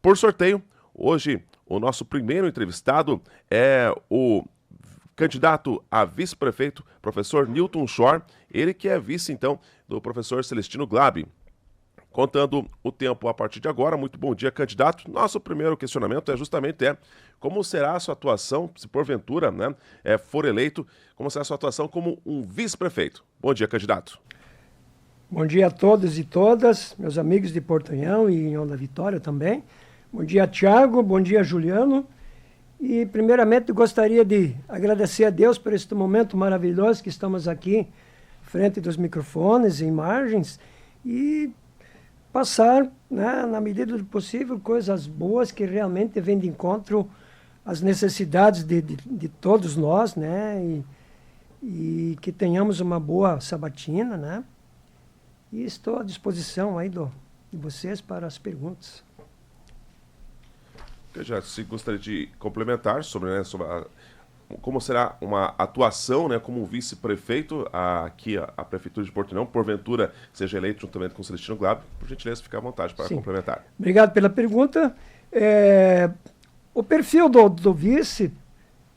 por sorteio. Hoje, o nosso primeiro entrevistado é o candidato a vice-prefeito, professor Newton Shore, ele que é vice, então, do professor Celestino Glabi. Contando o tempo a partir de agora. Muito bom dia, candidato. Nosso primeiro questionamento é justamente como será a sua atuação, se porventura for eleito, como será a sua atuação como um vice-prefeito. Bom dia, candidato. Bom dia a todos e todas, meus amigos de Portanhão e União da Vitória também. Bom dia, Tiago. Bom dia, Juliano. E, primeiramente, gostaria de agradecer a Deus por este momento maravilhoso que estamos aqui, frente dos microfones e imagens, e passar, na medida do possível, coisas boas que realmente vêm de encontro às necessidades de todos nós, e que tenhamos uma boa sabatina, E estou à disposição aí de vocês para as perguntas. Eu já gostaria de complementar sobre como será uma atuação como vice-prefeito aqui a Prefeitura de Portanhão, porventura seja eleito juntamente com o Celestino Glabi. Por gentileza, fique à vontade para complementar. Obrigado pela pergunta. O perfil do vice,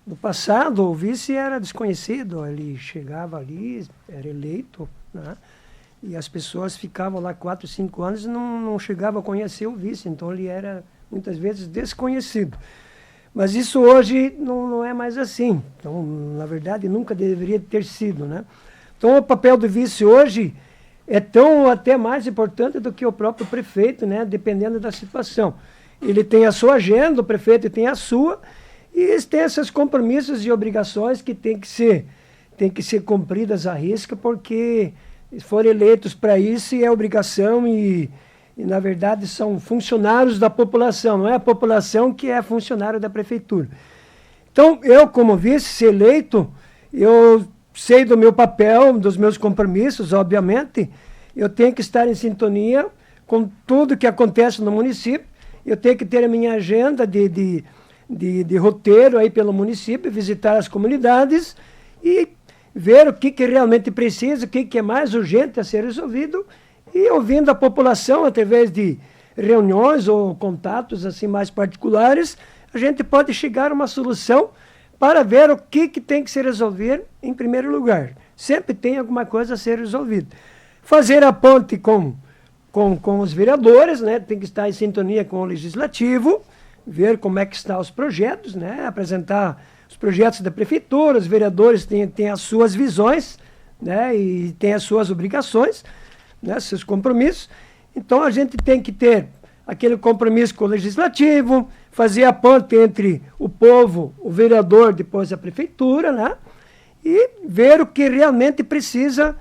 no passado, o vice era desconhecido, ele chegava ali, era eleito, e as pessoas ficavam lá 4, 5 anos e não chegavam a conhecer o vice, então ele era muitas vezes desconhecido. Mas isso hoje não é mais assim. Então, na verdade, nunca deveria ter sido, Então, o papel do vice hoje é tão até mais importante do que o próprio prefeito, dependendo da situação. Ele tem a sua agenda, o prefeito tem a sua, e eles têm esses compromissos e obrigações que têm que ser cumpridas à risca, porque foram eleitos para isso e é obrigação e, na verdade, são funcionários da população, não é a população que é funcionário da prefeitura. Então, eu, como vice eleito, eu sei do meu papel, dos meus compromissos, obviamente, eu tenho que estar em sintonia com tudo que acontece no município, eu tenho que ter a minha agenda de roteiro aí pelo município, visitar as comunidades e ver o que realmente precisa, o que é mais urgente a ser resolvido, e ouvindo a população através de reuniões ou contatos assim mais particulares, a gente pode chegar a uma solução para ver o que tem que ser resolvido em primeiro lugar. Sempre tem alguma coisa a ser resolvida. Fazer a ponte com os vereadores, tem que estar em sintonia com o legislativo, ver como é que estão os projetos, apresentar os projetos da prefeitura, os vereadores têm as suas visões, e têm as suas obrigações, seus compromissos. Então, a gente tem que ter aquele compromisso com o legislativo, fazer a ponte entre o povo, o vereador, depois a prefeitura, e ver o que realmente precisa,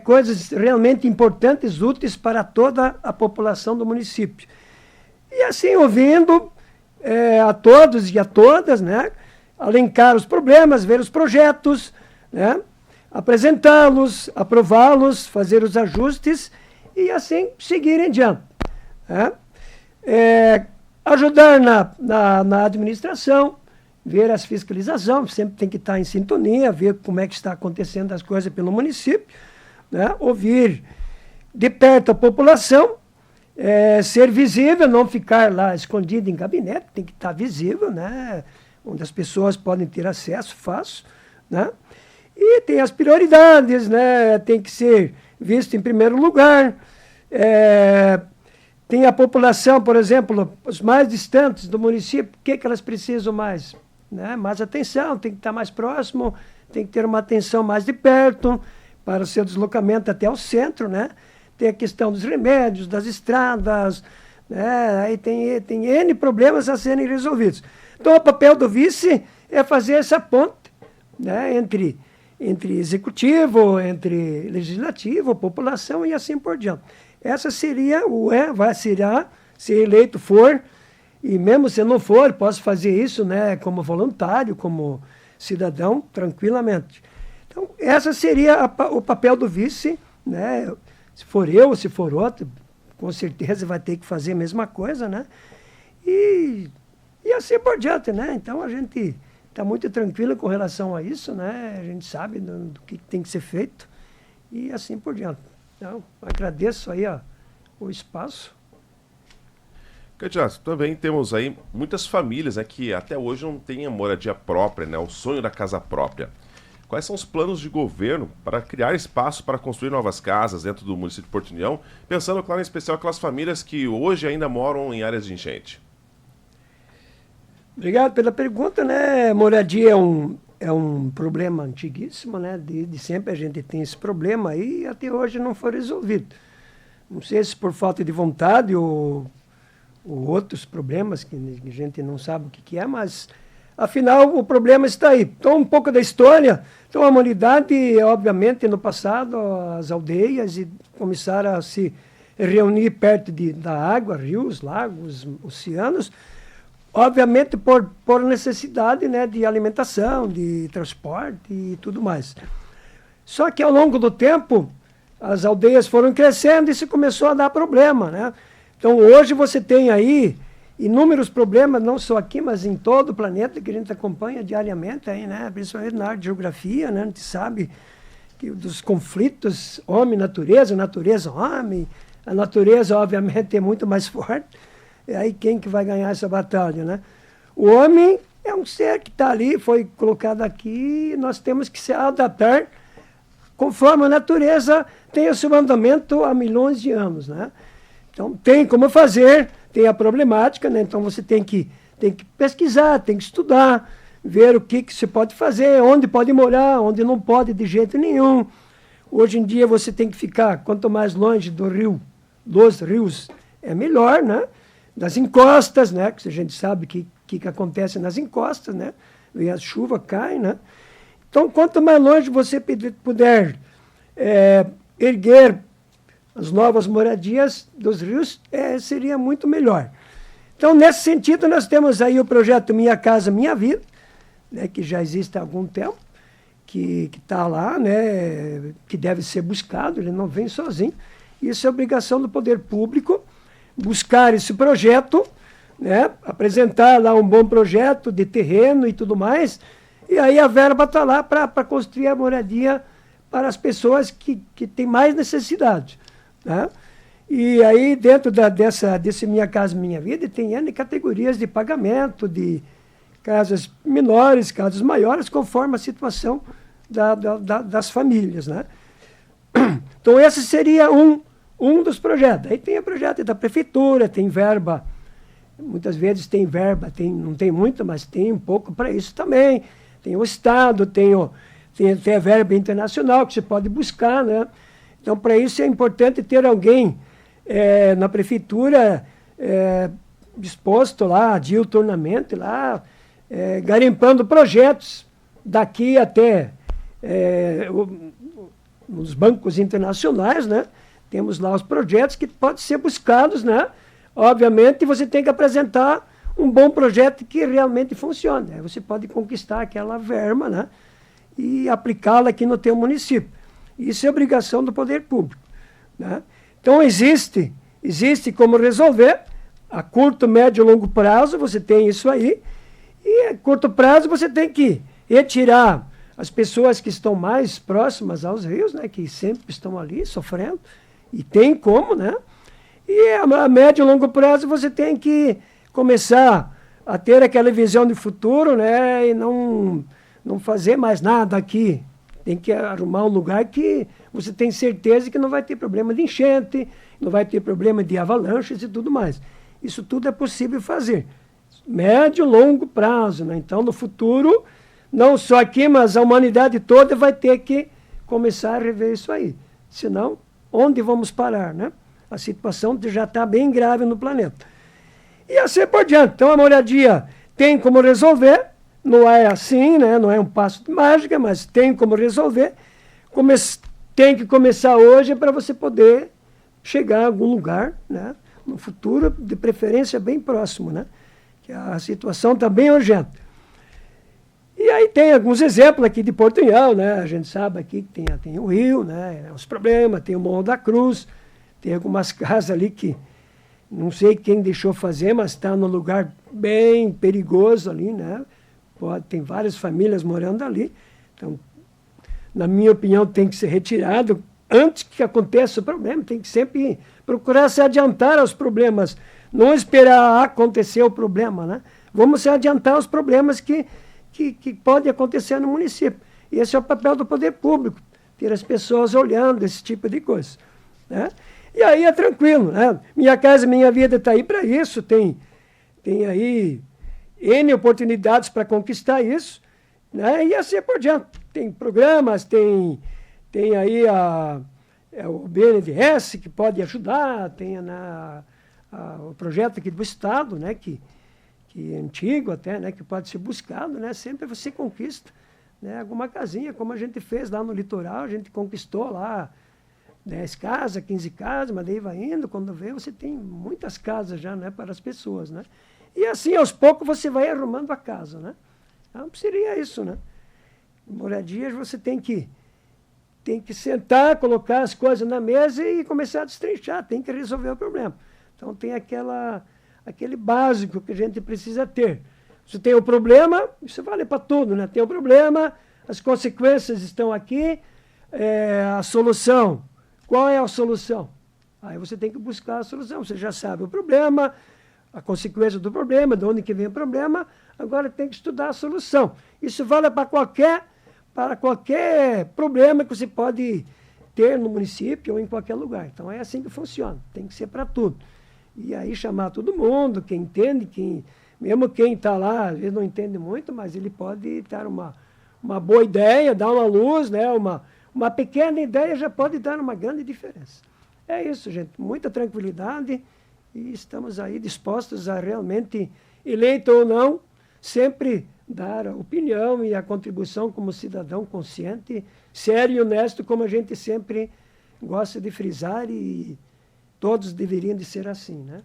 coisas realmente importantes, úteis para toda a população do município. E assim, ouvindo a todos e a todas, alencar os problemas, ver os projetos, apresentá-los, aprová-los, fazer os ajustes e assim seguir em diante. Ajudar na administração, ver as fiscalizações, sempre tem que estar em sintonia, ver como é que está acontecendo as coisas pelo município, ouvir de perto a população, ser visível, não ficar lá escondido em gabinete, tem que estar visível, onde as pessoas podem ter acesso fácil, E tem as prioridades, tem que ser visto em primeiro lugar. Tem a população, por exemplo, os mais distantes do município, o que elas precisam mais? Mais atenção, tem que estar mais próximo, tem que ter uma atenção mais de perto para o seu deslocamento até o centro, Tem a questão dos remédios, das estradas, aí tem N problemas a serem resolvidos. Então, o papel do vice é fazer essa ponte, entre executivo, entre legislativo, população e assim por diante. Essa seria se eleito for, e mesmo se não for, posso fazer isso, como voluntário, como cidadão, tranquilamente. Então, essa seria o papel do vice, Se for eu ou se for outro, com certeza vai ter que fazer a mesma coisa, E assim por diante, Então, a gente está muito tranquilo com relação a isso, A gente sabe do que tem que ser feito e assim por diante. Então, agradeço aí o espaço. Candidato, também temos aí muitas famílias, né, que até hoje não têm a moradia própria, né, o sonho da casa própria. Quais são os planos de governo para criar espaço para construir novas casas dentro do município de Porto União, pensando, claro, em especial aquelas famílias que hoje ainda moram em áreas de enchente? Obrigado pela pergunta, né? Moradia é um problema antiguíssimo, né? De sempre a gente tem esse problema aí e até hoje não foi resolvido. Não sei se por falta de vontade ou outros problemas que a gente não sabe o que é, mas afinal o problema está aí. Então, um pouco da história. Então, a humanidade, obviamente, no passado, as aldeias começaram a se reunir perto da água, rios, lagos, oceanos, obviamente por necessidade, né, de alimentação, de transporte e tudo mais. Só que ao longo do tempo, as aldeias foram crescendo e isso começou a dar problema, né? Então hoje você tem aí inúmeros problemas, não só aqui, mas em todo o planeta, que a gente acompanha diariamente aí, né? Principalmente na área de geografia, né? A gente sabe que dos conflitos homem-natureza, natureza-homem, a natureza obviamente é muito mais forte. E aí quem que vai ganhar essa batalha, né? O homem é um ser que está ali, foi colocado aqui, e nós temos que se adaptar conforme a natureza tem o seu andamento há milhões de anos, né? Então tem como fazer, tem a problemática, né? Então você tem que pesquisar, tem que estudar, ver o que se pode fazer, onde pode morar, onde não pode de jeito nenhum. Hoje em dia você tem que ficar, quanto mais longe dos rios, é melhor, né? Das encostas, né? Que a gente sabe que acontece nas encostas, né? E a chuva cai, né? Então, quanto mais longe você puder erguer as novas moradias dos rios, seria muito melhor. Então, nesse sentido, nós temos aí o projeto Minha Casa Minha Vida, né? Que já existe há algum tempo, que está lá, né? Que deve ser buscado, ele não vem sozinho. Isso é obrigação do poder público, buscar esse projeto, né, apresentar lá um bom projeto de terreno e tudo mais, e aí a verba está lá para construir a moradia para as pessoas que têm mais necessidade. Né? E aí dentro desse Minha Casa Minha Vida tem N categorias de pagamento, de casas menores, casas maiores, conforme a situação das famílias. Né? Então esse seria um dos projetos. Aí tem o projeto da prefeitura, tem verba, muitas vezes tem verba, não tem muito, mas tem um pouco para isso também. Tem o Estado, tem a verba internacional que você pode buscar, né? Então, para isso é importante ter alguém na prefeitura disposto lá, diuturnamente lá, garimpando projetos daqui até os bancos internacionais, né? Temos lá os projetos que podem ser buscados, né? Obviamente, você tem que apresentar um bom projeto que realmente funcione. Aí você pode conquistar aquela verba, né? E aplicá-la aqui no teu município. Isso é obrigação do poder público. Né? Então, existe como resolver. A curto, médio e longo prazo, você tem isso aí. E a curto prazo, você tem que retirar as pessoas que estão mais próximas aos rios, né? Que sempre estão ali sofrendo. E tem como, né? E a médio e longo prazo você tem que começar a ter aquela visão de futuro, né? E não fazer mais nada aqui. Tem que arrumar um lugar que você tem certeza que não vai ter problema de enchente, não vai ter problema de avalanches e tudo mais. Isso tudo é possível fazer. Médio e longo prazo, né? Então, no futuro, não só aqui, mas a humanidade toda vai ter que começar a rever isso aí. Senão, onde vamos parar, né? A situação já está bem grave no planeta. E assim por diante. Então, a moradia tem como resolver, não é assim, né? Não é um passo de mágica, mas tem como resolver. Tem que começar hoje para você poder chegar a algum lugar, né? No futuro, de preferência bem próximo, né? Que a situação está bem urgente. E aí tem alguns exemplos aqui de Porto União, né? A gente sabe aqui que tem o rio, né? Os problemas, tem o Morro da Cruz, tem algumas casas ali que não sei quem deixou fazer, mas está num lugar bem perigoso ali, né? Tem várias famílias morando ali. Então, na minha opinião, tem que ser retirado antes que aconteça o problema. Tem que sempre procurar se adiantar aos problemas Não esperar acontecer o problema, né? Vamos se adiantar os problemas que podem acontecer no município. E esse é o papel do poder público, ter as pessoas olhando esse tipo de coisa, né? E aí é tranquilo, né? Minha Casa Minha Vida está aí para isso, tem aí N oportunidades para conquistar isso, né? E assim por diante. Tem programas, tem aí o BNDES que pode ajudar, tem o projeto aqui do Estado, né? Que é antigo até, né? Que pode ser buscado, né? Sempre você conquista, né? Alguma casinha, como a gente fez lá no litoral, a gente conquistou lá 10 casas, 15 casas, mas daí vai indo, quando vê, você tem muitas casas já, né? Para as pessoas, né? E assim, aos poucos, você vai arrumando a casa, né? Então, seria isso, né? Moradias, você tem que sentar, colocar as coisas na mesa e começar a destrinchar, tem que resolver o problema. Então, tem aquele básico que a gente precisa ter. Você tem o problema, isso vale para tudo, né? Tem o problema, as consequências estão aqui, a solução. Qual é a solução? Aí você tem que buscar a solução. Você já sabe o problema, a consequência do problema, de onde que vem o problema, agora tem que estudar a solução. Isso vale para qualquer problema que você pode ter no município ou em qualquer lugar. Então é assim que funciona, tem que ser para tudo. E aí chamar todo mundo, quem entende, mesmo quem está lá, às vezes não entende muito, mas ele pode dar uma boa ideia, dar uma luz, né? Uma pequena ideia já pode dar uma grande diferença. É isso, gente, muita tranquilidade. E estamos aí dispostos a realmente, eleito ou não, sempre dar a opinião e a contribuição como cidadão consciente, sério e honesto, como a gente sempre gosta de frisar, e todos deveriam de ser assim, né?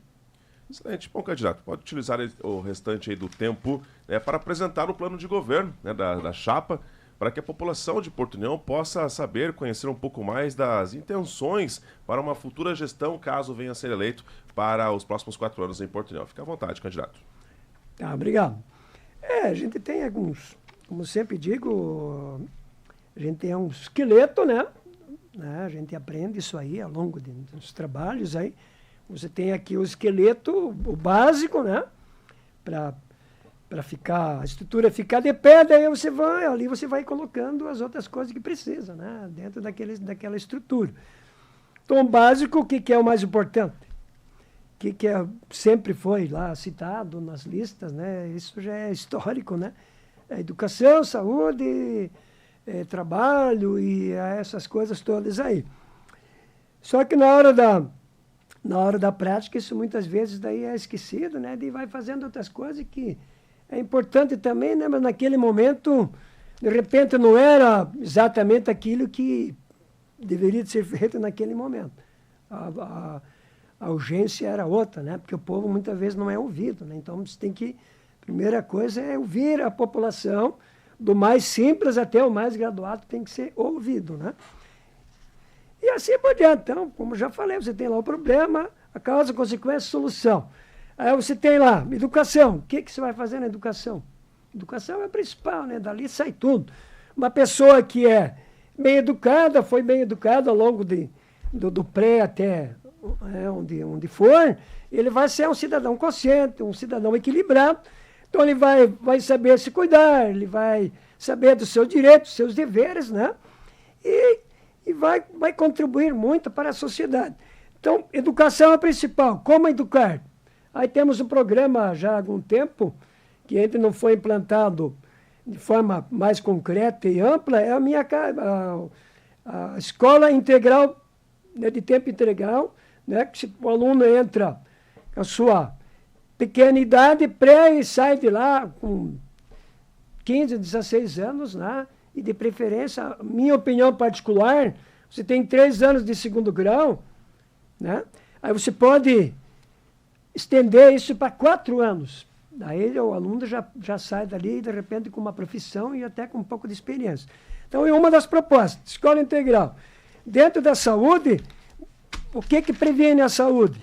Excelente. Bom, candidato, pode utilizar o restante aí do tempo, né, para apresentar o plano de governo, né, da chapa, para que a população de Porto União possa saber, conhecer um pouco mais das intenções para uma futura gestão, caso venha a ser eleito para os próximos 4 anos em Porto União. Fique à vontade, candidato. Tá, obrigado. A gente tem alguns, como sempre digo, a gente tem um esqueleto, né? A gente aprende isso aí ao longo dos trabalhos aí. Você tem aqui o esqueleto, o básico, né? Para a estrutura ficar de pé, daí ali você vai colocando as outras coisas que precisa, né? Dentro daquela estrutura. Então, o básico, o que é o mais importante? O que sempre foi lá citado nas listas, né? Isso já é histórico, né? Educação, saúde, trabalho e essas coisas todas aí. Só que na hora da prática, isso muitas vezes daí é esquecido, né? E vai fazendo outras coisas que é importante também, né? Mas naquele momento, de repente, não era exatamente aquilo que deveria ser feito naquele momento. A urgência era outra, né? Porque o povo muitas vezes não é ouvido, né? Então, você tem que... Primeira coisa é ouvir a população, do mais simples até o mais graduado tem que ser ouvido, né? E assim por diante. Então, como já falei, você tem lá o problema, a causa, a consequência, a solução. Aí você tem lá, educação. O que você vai fazer na educação? Educação é a principal, né? Dali sai tudo. Uma pessoa que é bem educada, foi bem educada ao longo do pré até onde for, ele vai ser um cidadão consciente, um cidadão equilibrado. Então ele vai saber se cuidar, ele vai saber dos seus direitos, dos seus deveres, né? E vai contribuir muito para a sociedade. Então, educação é a principal. Como educar? Aí temos um programa já há algum tempo, que ainda não foi implantado de forma mais concreta e ampla, é a escola integral, né, de tempo integral, né, que o aluno entra com a sua pequena idade, pré, e sai de lá com 15, 16 anos, né, e de preferência, minha opinião particular, você tem 3 anos de segundo grau, né, aí você pode estender isso para 4 anos. Daí o aluno já sai dali, de repente, com uma profissão e até com um pouco de experiência. Então, é uma das propostas, escola integral. Dentro da saúde, o que previne a saúde?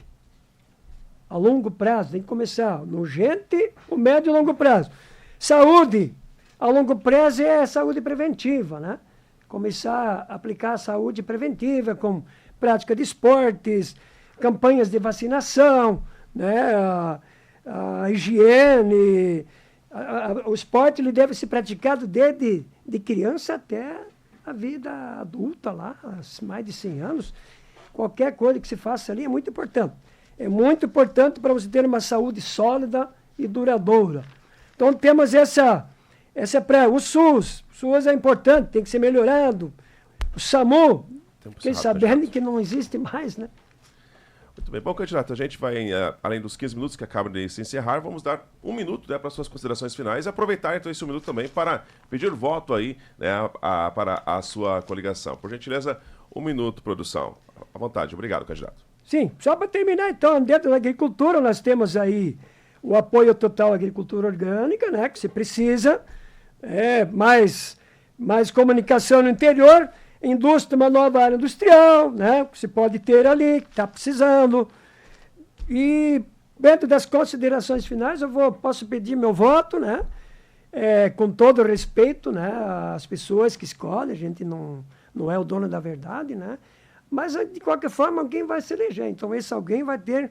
A longo prazo, tem que começar no urgente, o médio e longo prazo. Saúde, a longo prazo é saúde preventiva, né? Começar a aplicar a saúde preventiva com prática de esportes, campanhas de vacinação, né? A higiene, o esporte ele deve ser praticado desde de criança até a vida adulta lá, mais de 100 anos. Qualquer coisa que se faça ali é muito importante. É muito importante para você ter uma saúde sólida e duradoura. Então temos o SUS. O SUS é importante, tem que ser melhorado. O SAMU, fiquei sabendo que não existe mais, né? Muito bem. Bom, candidato, a gente vai, além dos 15 minutos que acabam de se encerrar, vamos dar 1 minuto, né, para suas considerações finais e aproveitar então esse 1 minuto também para pedir voto aí, né, para a sua coligação. Por gentileza, 1 minuto, produção. À vontade. Obrigado, candidato. Sim, só para terminar então, dentro da agricultura nós temos aí o apoio total à agricultura orgânica, né, que se precisa, mais comunicação no interior, indústria, uma nova área industrial, né, que se pode ter ali, que está precisando. E dentro das considerações finais, posso pedir meu voto, né, com todo respeito, né, às pessoas que escolhem, a gente não é o dono da verdade, né, mas de qualquer forma alguém vai se eleger, então esse alguém vai ter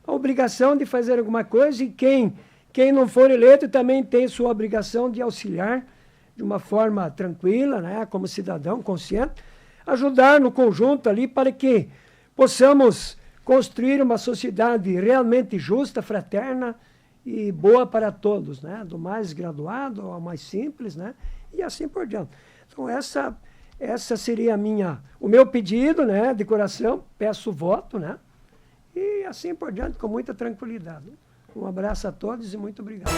a obrigação de fazer alguma coisa e quem não for eleito também tem sua obrigação de auxiliar de uma forma tranquila, né, como cidadão consciente, ajudar no conjunto ali para que possamos construir uma sociedade realmente justa, fraterna e boa para todos, né, do mais graduado ao mais simples, né, e assim por diante. Então essa seria o meu pedido, né, de coração, peço voto, né, e assim por diante com muita tranquilidade. Um abraço a todos e muito obrigado.